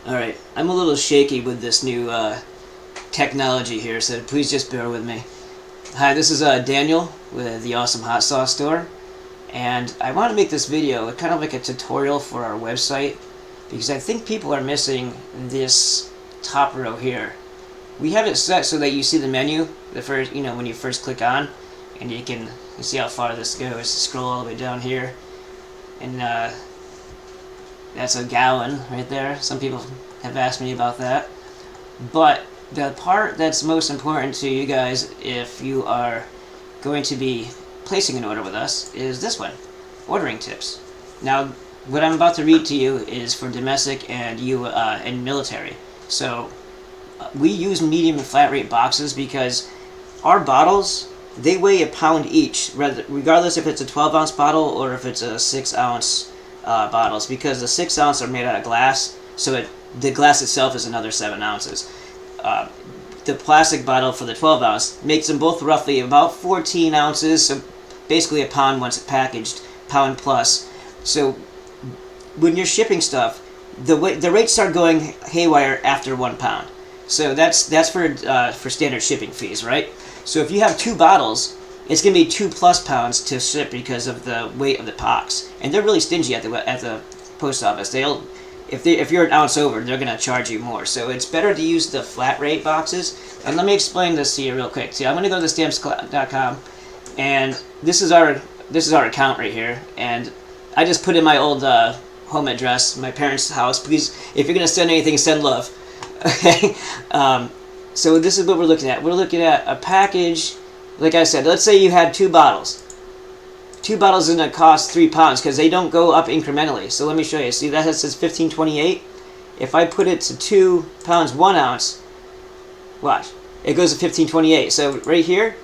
Alright, I'm a little shaky with this new technology here, so please just bear with me. Hi, this is Daniel with the Awesome Hot Sauce Store, and I want to make this video kind of like a tutorial for our website, because I think people are missing this top row here. We have it set so that you see the menu, the first, when you first click on, and you see how far this goes. Scroll all the way down here, and that's a gallon right there. Some people have asked me about that. But the part that's most important to you guys if you are going to be placing an order with us is this one, ordering tips. Now, what I'm about to read to you is for domestic and military. So we use medium and flat rate boxes because our bottles, they weigh a pound each, regardless if it's a 12-ounce bottle or if it's a 6-ounce bottles, because the 6 ounce are made out of glass, so the glass itself is another 7 ounces. The plastic bottle for the 12 ounce makes them both roughly about 14 ounces, so basically a pound once it's packaged, pound plus. So when you're shipping stuff, the rates start going haywire after 1 pound. So that's for standard shipping fees, right? So if you have 2 bottles, it's going to be 2+ pounds to ship because of the weight of the box, and they're really stingy at the post office. If you're an ounce over, they're going to charge you more. So it's better to use the flat rate boxes. And let me explain this to you real quick. See, I'm going to go to stamps.com, and this is our account right here. And I just put in my old home address, my parents' house. Please, if you're going to send anything, send love. Okay. So this is what we're looking at. We're looking at a package. Like I said, let's say you had 2 bottles. 2 bottles is going to cost 3 pounds because they don't go up incrementally. So let me show you. See, that says 15.28. If I put it to 2 pounds 1 ounce, watch, it goes to 15.28. So right here,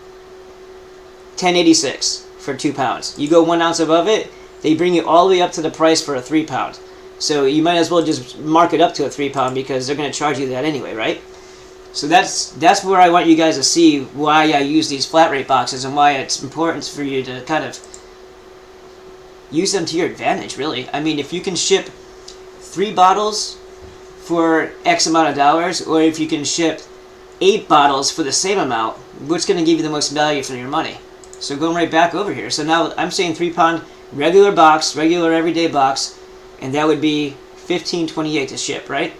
10.86 for 2 pounds. You go 1 ounce above it, they bring you all the way up to the price for a 3 pound. So you might as well just mark it up to a 3 pound because they're going to charge you that anyway, right? So that's where I want you guys to see why I use these flat rate boxes and why it's important for you to kind of use them to your advantage, really. I mean, if you can ship 3 bottles for X amount of dollars, or if you can ship 8 bottles for the same amount, what's going to give you the most value for your money? So going right back over here. So now I'm saying 3 pound regular box, regular everyday box, and that would be $15.28 to ship, right?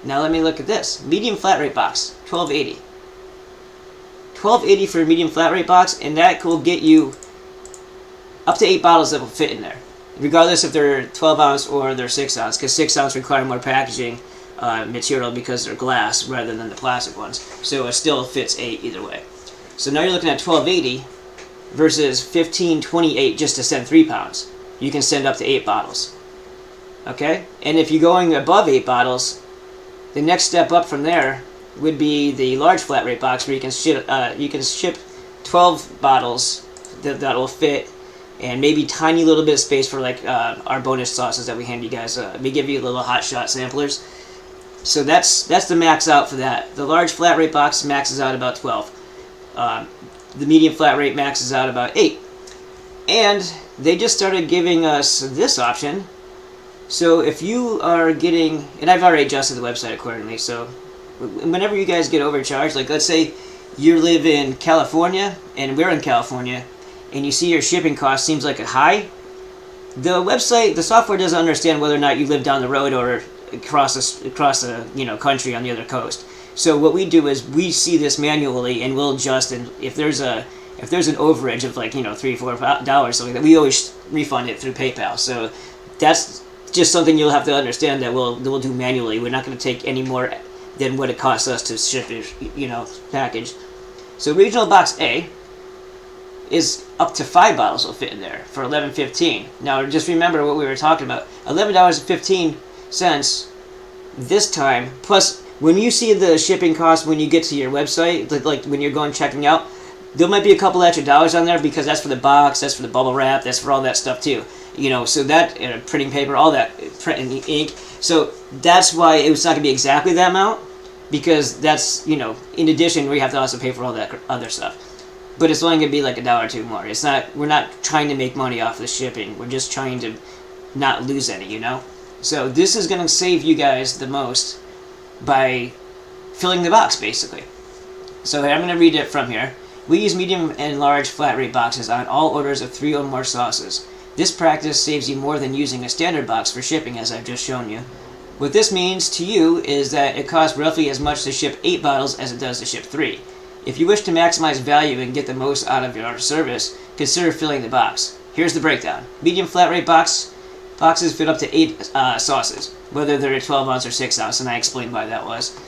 Now let me look at this. Medium flat rate box, $12.80. $12.80 for a medium flat rate box, and that will get you up to 8 bottles that will fit in there, regardless if they're 12 ounce or they're 6 ounce, because 6 ounce require more packaging material because they're glass rather than the plastic ones. So it still fits 8 either way. So now you're looking at $12.80 versus $15.28 just to send 3 pounds. You can send up to 8 bottles. Okay? And if you're going above 8 bottles, the next step up from there would be the large flat rate box where you can ship 12 bottles that will fit, and maybe tiny little bit of space for like our bonus sauces that we hand you guys. We give you little hot shot samplers. So that's the max out for that. The large flat rate box maxes out about 12. The medium flat rate maxes out about 8. And they just started giving us this option. So if you are getting, and I've already adjusted the website accordingly, so whenever you guys get overcharged, like let's say you live in California and we're in California, and you see your shipping cost seems like a high, the website, the software doesn't understand whether or not you live down the road or across the country on the other coast. So what we do is we see this manually and we'll adjust, and if there's an overage of like $3-4, something like that, we always refund it through PayPal. So that's just something you'll have to understand that we'll do manually. We're not going to take any more than what it costs us to ship your package. So regional box A is up to 5 bottles will fit in there for $11.15. Now just remember what we were talking about. $11.15 this time, plus when you see the shipping cost when you get to your website, like when you're going checking out, there might be a couple extra dollars on there because that's for the box, that's for the bubble wrap, that's for all that stuff too. So that printing paper, all that printing ink. So that's why it's not going to be exactly that amount, because that's in addition we have to also pay for all that other stuff. But it's only going to be like $1 or $2 more. We're not trying to make money off the shipping. We're just trying to not lose any. So this is going to save you guys the most by filling the box, basically. So I'm going to read it from here. We use medium and large flat rate boxes on all orders of 3 or more sauces. This practice saves you more than using a standard box for shipping, as I've just shown you. What this means to you is that it costs roughly as much to ship 8 bottles as it does to ship 3. If you wish to maximize value and get the most out of your service, consider filling the box. Here's the breakdown. Medium flat rate boxes fit up to 8 sauces, whether they're 12 ounce or 6 ounce, and I explained why that was.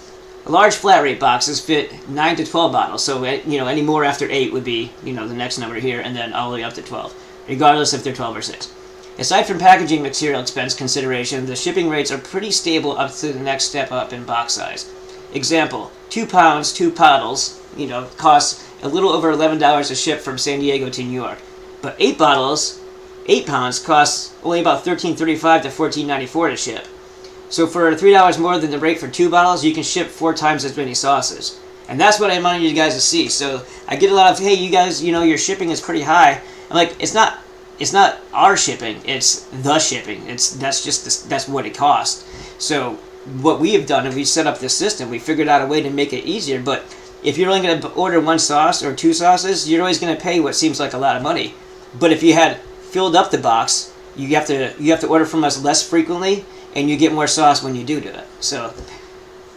Large flat rate boxes fit 9 to 12 bottles, so any more after 8 would be the next number here, and then all the way up to 12, regardless if they're 12 or 6. Aside from packaging material expense consideration, the shipping rates are pretty stable up to the next step up in box size. Example: 2 pounds, 2 bottles, costs a little over $11 to ship from San Diego to New York, but 8 bottles, 8 pounds, costs only about $13.35 to $14.94 to ship. So for $3 more than the rate for 2 bottles, you can ship 4 times as many sauces. And that's what I wanted you guys to see. So I get a lot of, hey, you guys, your shipping is pretty high. I'm like, it's not our shipping, it's the shipping. That's what it costs. So what we have done is we set up this system. We figured out a way to make it easier. But if you're only going to order 1 sauce or 2 sauces, you're always going to pay what seems like a lot of money. But if you had filled up the box, you have to order from us less frequently, and you get more sauce when you do it. So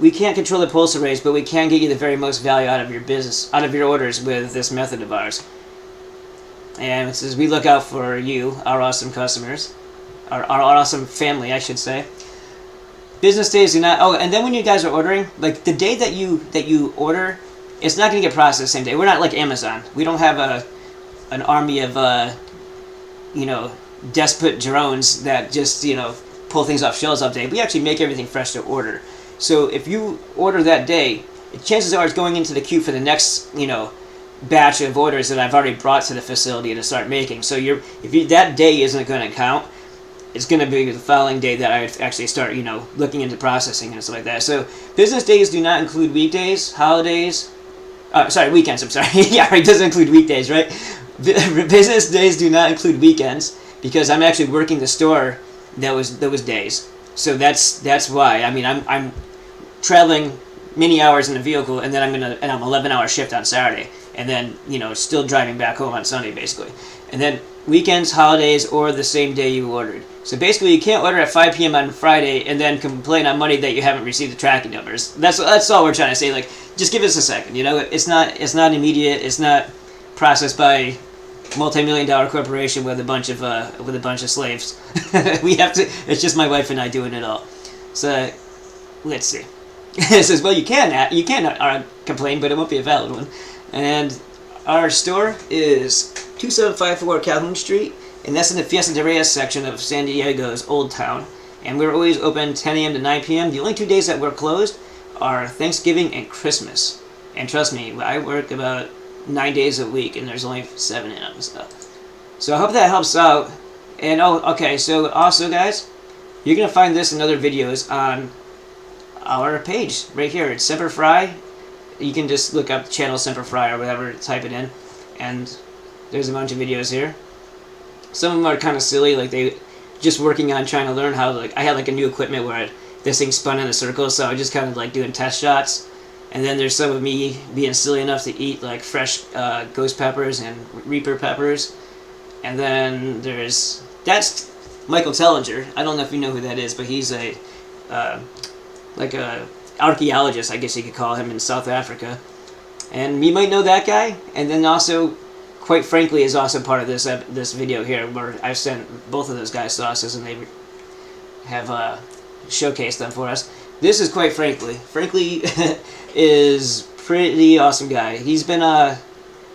we can't control the postal rates, but we can get you the very most value out of your business, out of your orders with this method of ours. And it says we look out for you, our awesome customers, our awesome family, I should say. Business days do not. Oh, and then when you guys are ordering, like the day that you order, it's not going to get processed the same day. We're not like Amazon. We don't have an army of despot drones that just pull things off shelves all day. We actually make everything fresh to order. So if you order that day, chances are it's going into the queue for the next batch of orders that I've already brought to the facility to start making. So that day isn't going to count. It's going to be the following day that I actually start looking into processing and stuff like that. So business days do not include weekdays, holidays. Weekends. I'm sorry. Yeah, it doesn't include weekdays, right? Business days do not include weekends because I'm actually working the store those days. So that's why. I mean, I'm traveling many hours in a vehicle, and then I'm 11-hour shift on Saturday, and then still driving back home on Sunday basically, and then weekends, holidays, or the same day you ordered. So basically, you can't order at 5 p.m. on Friday and then complain on Monday that you haven't received the tracking numbers. That's all we're trying to say. Like, just give us a second. It's not immediate. It's not processed by multi-million-dollar corporation with a bunch of slaves. We have to. It's just my wife and I doing it all. So let's see. It says, well, you can complain, but it won't be a valid one. And our store is 2754 Calhoun Street, and that's in the Fiesta de Reyes section of San Diego's Old Town. And we're always open 10 a.m. to 9 p.m. The only 2 days that we're closed are Thanksgiving and Christmas. And trust me, I work about 9 days a week, and there's only 7 in them. So I hope that helps out. And so also guys, you're gonna find this and other videos on our page right here. It's Semper Fi. You can just look up channel Semper Fi or whatever, type it in, and there's a bunch of videos here. Some of them are kind of silly, like they just working on trying to learn how I had a new equipment where this thing spun in a circle, so I was just kind of doing test shots. And then there's some of me being silly enough to eat fresh ghost peppers and reaper peppers. And then that's Michael Tellinger. I don't know if you know who that is, but he's a archaeologist, I guess you could call him, in South Africa. And you might know that guy. And then also, quite frankly, is also part of this video here, where I've sent both of those guys sauces, and they have showcased them for us. This is quite frankly is pretty awesome guy. He's been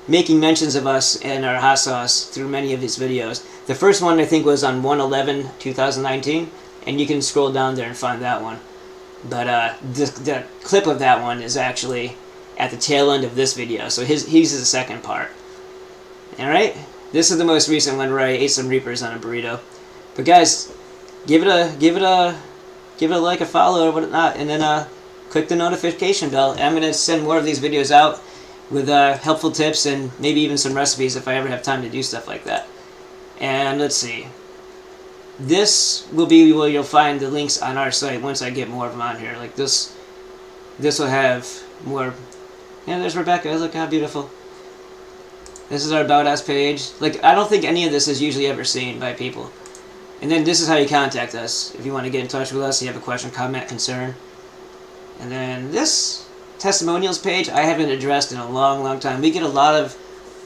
making mentions of us and our hot sauce through many of his videos. The first one I think was on 1/11/2019, and you can scroll down there and find that one. But the clip of that one is actually at the tail end of this video, so he's the second part. All right, this is the most recent one where I ate some reapers on a burrito. But guys, give it a like, a follow, or whatnot, and then click the notification bell. And I'm gonna send more of these videos out with helpful tips and maybe even some recipes if I ever have time to do stuff like that. And let's see. this will be where you'll find the links on our site once I get more of them on here. Like this will have more. Yeah, there's Rebecca. Look how beautiful. This is our About Us page. Like, I don't think any of this is usually ever seen by people. And then this is how you contact us. If you want to get in touch with us, you have a question, comment, concern. And then this testimonials page I haven't addressed in a long, long time. We get a lot of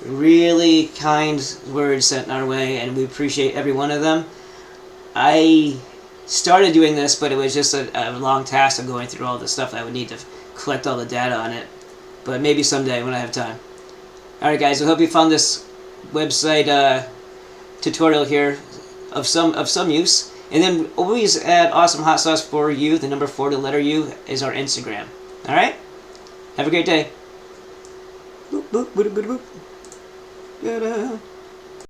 really kind words sent our way, and we appreciate every one of them. I started doing this, but it was just a long task of going through all the stuff. I would need to collect all the data on it. But maybe someday when I have time. Alright guys, I hope you found this website tutorial here of some use. And then always add Awesome Hot Sauce for You, the number 4, the letter U, is our Instagram. Alright? Have a great day. Boop, boop, boop, boop, boop. Ta-da.